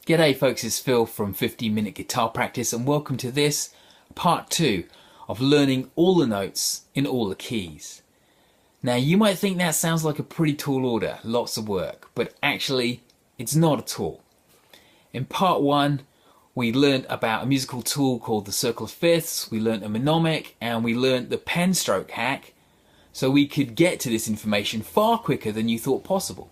G'day folks, it's Phil from 15 Minute Guitar Practice and welcome to this part 2 of learning all the notes in all the keys. Now you might think that sounds like a pretty tall order, lots of work, but actually it's not at all. In part 1 we learned about a musical tool called the circle of fifths, we learned a mnemonic, and we learned the pen stroke hack, so we could get to this information far quicker than you thought possible.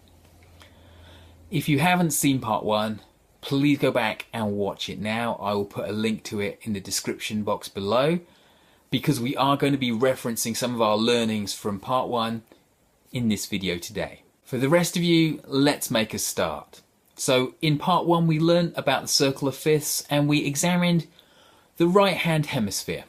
If you haven't seen part 1, please go back and watch it now. I will put a link to it in the description box below because we are going to be referencing some of our learnings from part 1 in this video today. For the rest of you, let's make a start. So in part 1 we learned about the circle of fifths and we examined the right hand hemisphere.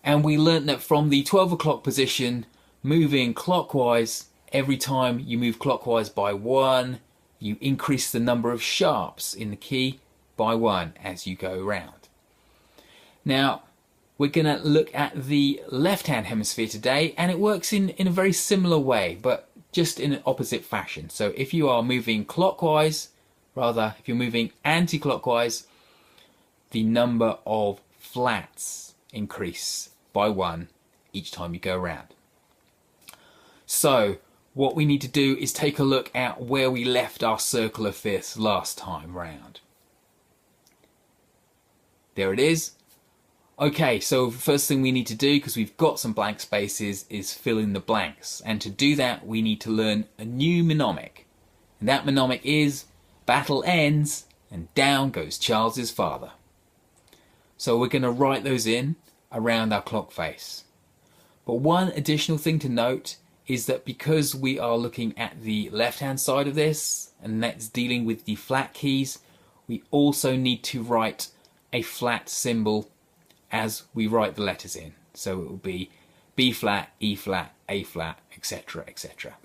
And we learned that from the 12 o'clock position, moving clockwise, every time you move clockwise by 1, you increase the number of sharps in the key by 1 as you go around. Now we're going to look at the left hand hemisphere today, and it works in a very similar way but just in an opposite fashion. So if you are moving clockwise, rather if you're moving anti-clockwise, the number of flats increase by 1 each time you go around. So what we need to do is take a look at where we left our circle of fifths last time round. There it is. Okay, so the first thing we need to do, because we've got some blank spaces, is fill in the blanks. And to do that we need to learn a new mnemonic. And that mnemonic is, battle ends and down goes Charles's father. So we're going to write those in around our clock face. But one additional thing to note is that because we are looking at the left hand side of this, and that's dealing with the flat keys, we also need to write a flat symbol as we write the letters in. So it will be B flat, E flat, A flat, etc, etc.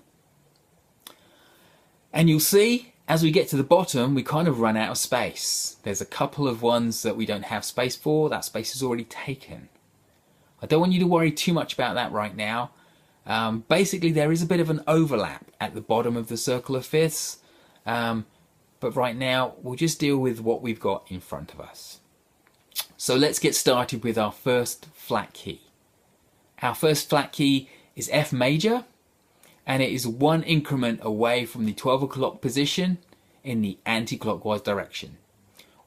And you'll see as we get to the bottom we kind of run out of space. There's a couple of ones that we don't have space for. That space is already taken. I don't want you to worry too much about that right now. Basically there is a bit of an overlap at the bottom of the circle of fifths, but right now we'll just deal with what we've got in front of us. So let's get started with our first flat key. Our first flat key is F major, and it is 1 increment away from the 12 o'clock position in the anti-clockwise direction.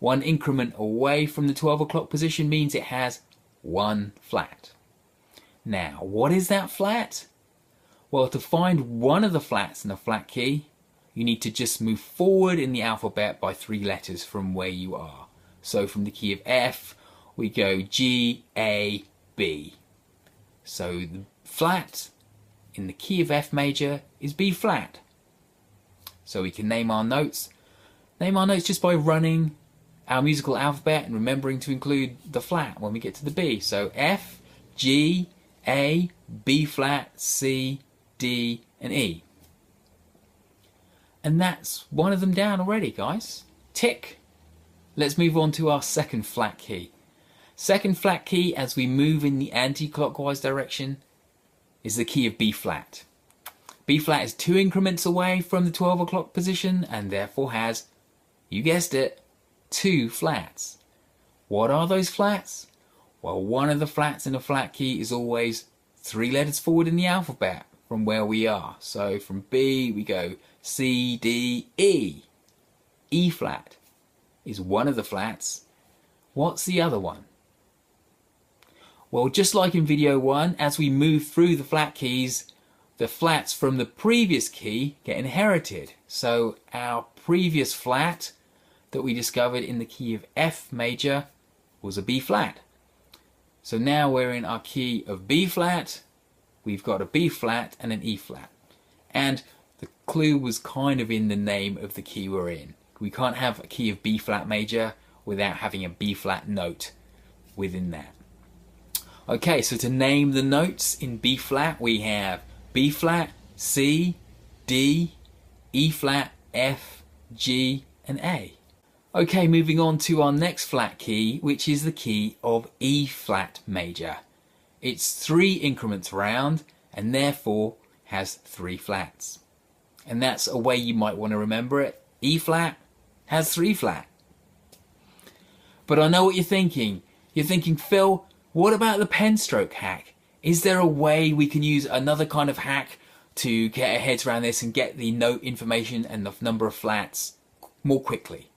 1 increment away from the 12 o'clock position means it has 1 flat. Now, what is that flat? Well, to find one of the flats in a flat key, you need to just move forward in the alphabet by 3 letters from where you are. So from the key of F, we go G, A, B. So the flat in the key of F major is B flat. So we can name our notes. Name our notes just by running our musical alphabet and remembering to include the flat when we get to the B. So F, G, A, B flat, C, D and E. And that's one of them down already, guys. Tick. Let's move on to our second flat key. Second flat key as we move in the anti-clockwise direction is the key of B flat. B flat is 2 increments away from the 12 o'clock position and therefore has, you guessed it, 2 flats. What are those flats? Well, one of the flats in a flat key is always 3 letters forward in the alphabet from where we are. So from B we go C, D, E. E flat is one of the flats. What's the other one? Well, just like in video 1, as we move through the flat keys, the flats from the previous key get inherited. So our previous flat that we discovered in the key of F major was a B flat. So now we're in our key of B flat, we've got a B flat and an E flat. And the clue was kind of in the name of the key we're in. We can't have a key of B flat major without having a B flat note within that. Okay, so to name the notes in B flat we have B flat, C, D, E flat, F, G and A. Okay, moving on to our next flat key, which is the key of E flat major. It's 3 increments around and therefore has 3 flats. And that's a way you might want to remember it. E flat has 3 flat. But I know what you're thinking. You're thinking, Phil, what about the pen stroke hack? Is there a way we can use another kind of hack to get our heads around this and get the note information and the number of flats more quickly?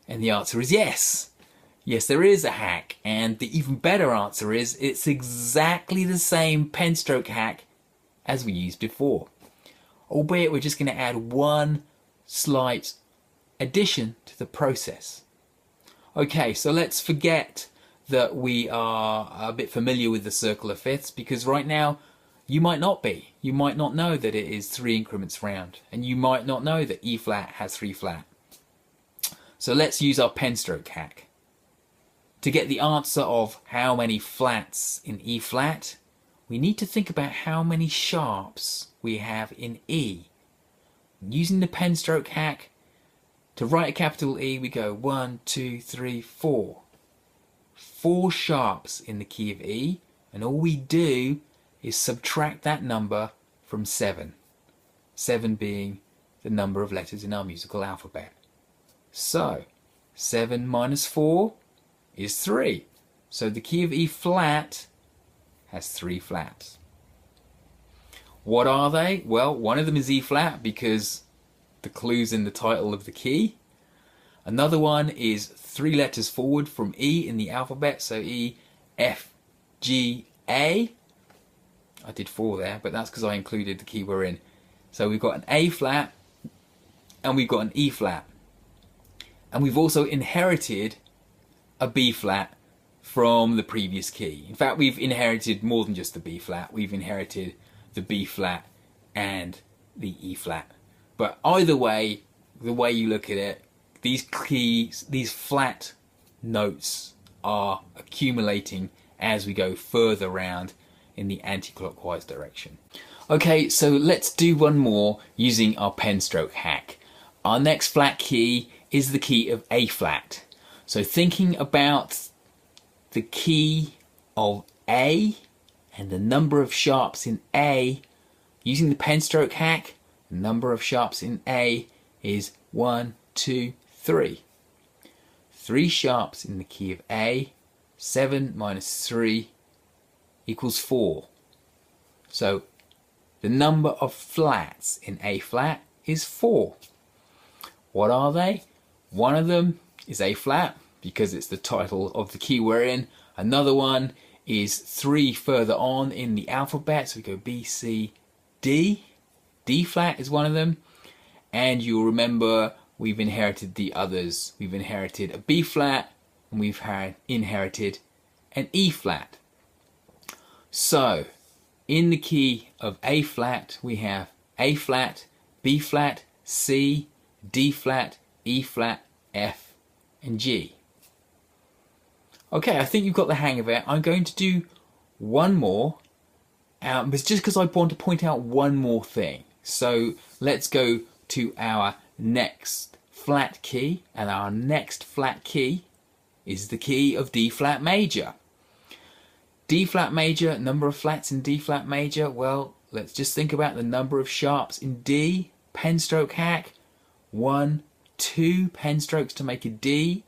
And the answer is yes. Yes, there is a hack. And the even better answer is it's exactly the same pen stroke hack as we used before. Albeit we're just going to add one slight addition to the process. Okay, so let's forget that we are a bit familiar with the circle of fifths, because right now you might not be. You might not know that it is 3 increments round, and you might not know that E flat has 3 flat. So let's use our pen stroke hack. To get the answer of how many flats in E flat, we need to think about how many sharps we have in E. Using the pen stroke hack, to write a capital E, we go 1, 2, 3, 4. 4 sharps in the key of E, and all we do is subtract that number from 7. 7 being the number of letters in our musical alphabet. So, 7 minus 4 is 3. So the key of E flat has 3 flats. What are they? Well, one of them is E flat because the clue's in the title of the key. Another one is 3 letters forward from E in the alphabet, so E, F, G, A. I did 4 there, but that's because I included the key we're in. So we've got an A flat and we've got an E flat. And we've also inherited a B flat from the previous key. In fact, we've inherited more than just the B flat. We've inherited the B flat and the E flat. But either way, the way you look at it, these keys, these flat notes are accumulating as we go further round in the anti-clockwise direction. Okay, so let's do one more using our pen stroke hack. Our next flat key is the key of A flat. So thinking about the key of A and the number of sharps in A, using the pen stroke hack, the number of sharps in A is 1, 2, 3. 3 sharps in the key of A, 7 minus 3 equals 4. So the number of flats in A flat is 4. What are they? One of them is A flat because it's the title of the key we're in. Another one is 3 further on in the alphabet, so we go B, C, D. D flat is one of them, and you'll remember we've inherited the others. We've inherited a B flat and we've inherited an E flat. So in the key of A flat we have A flat, B flat, C, D flat, E flat, F and G. Okay, I think you've got the hang of it. I'm going to do one more, but it's just because I want to point out one more thing. So let's go to our next flat key, and our next flat key is the key of D flat major. D flat major, number of flats in D flat major, well, let's just think about the number of sharps in D. Pen stroke hack, 1, 2 pen strokes to make a D.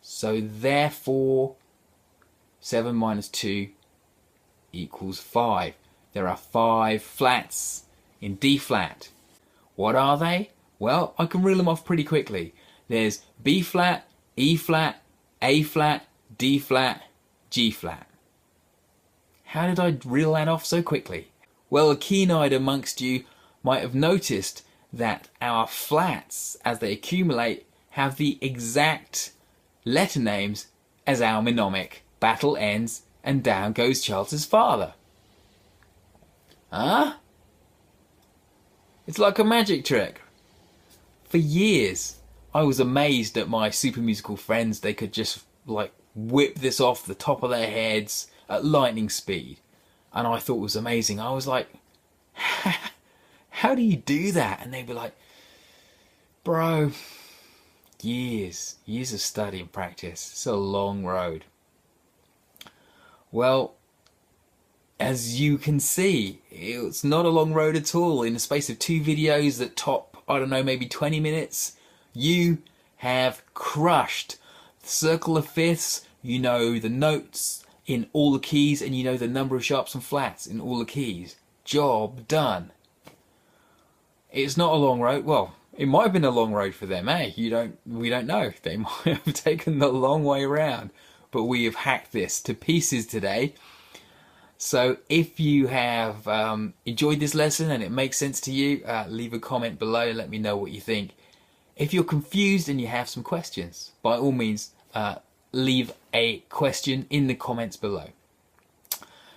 So therefore 7 minus 2 equals 5. There are 5 flats in D flat. What are they? Well, I can reel them off pretty quickly. There's B flat, E flat, A flat, D flat, G flat. How did I reel that off so quickly? Well, a keen-eyed amongst you might have noticed that our flats, as they accumulate, have the exact letter names as our mnemonic. Battle ends and down goes Charles's father. Huh? It's like a magic trick. For years, I was amazed at my super musical friends. They could just like whip this off the top of their heads at lightning speed. And I thought it was amazing. I was like, how do you do that? And they'd be like, bro, years of study and practice. It's a long road. Well, as you can see, it's not a long road at all. In the space of 2 videos that top, I don't know, maybe 20 minutes, you have crushed circle of fifths, you know the notes in all the keys, and you know the number of sharps and flats in all the keys. Job done. It's not a long road. Well, it might have been a long road for them, eh? We don't know. They might have taken the long way around, but we have hacked this to pieces today. So if you have enjoyed this lesson and it makes sense to you, leave a comment below and let me know what you think. If you're confused and you have some questions, by all means, leave a question in the comments below.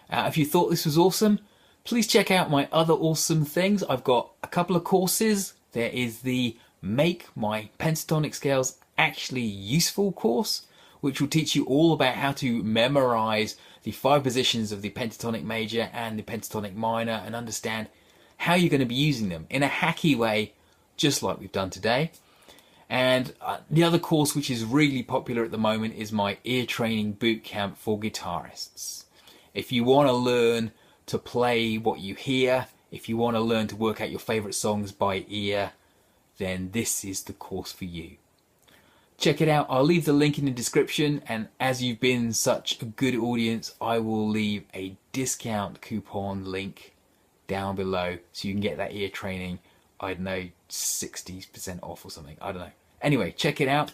If you thought this was awesome, please check out my other awesome things. I've got a couple of courses. There is the Make My Pentatonic Scales Actually Useful course, which will teach you all about how to memorize the 5 positions of the pentatonic major and the pentatonic minor and understand how you're going to be using them in a hacky way, just like we've done today. And the other course which is really popular at the moment is my ear training bootcamp for guitarists. If you want to learn to play what you hear, if you want to learn to work out your favorite songs by ear, then this is the course for you. Check it out. I'll leave the link in the description, and as you've been such a good audience, I will leave a discount coupon link down below so you can get that ear training, I don't know, 60% off or something. I don't know. Anyway, check it out.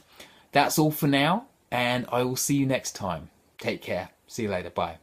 That's all for now, and I will see you next time. Take care. See you later. Bye.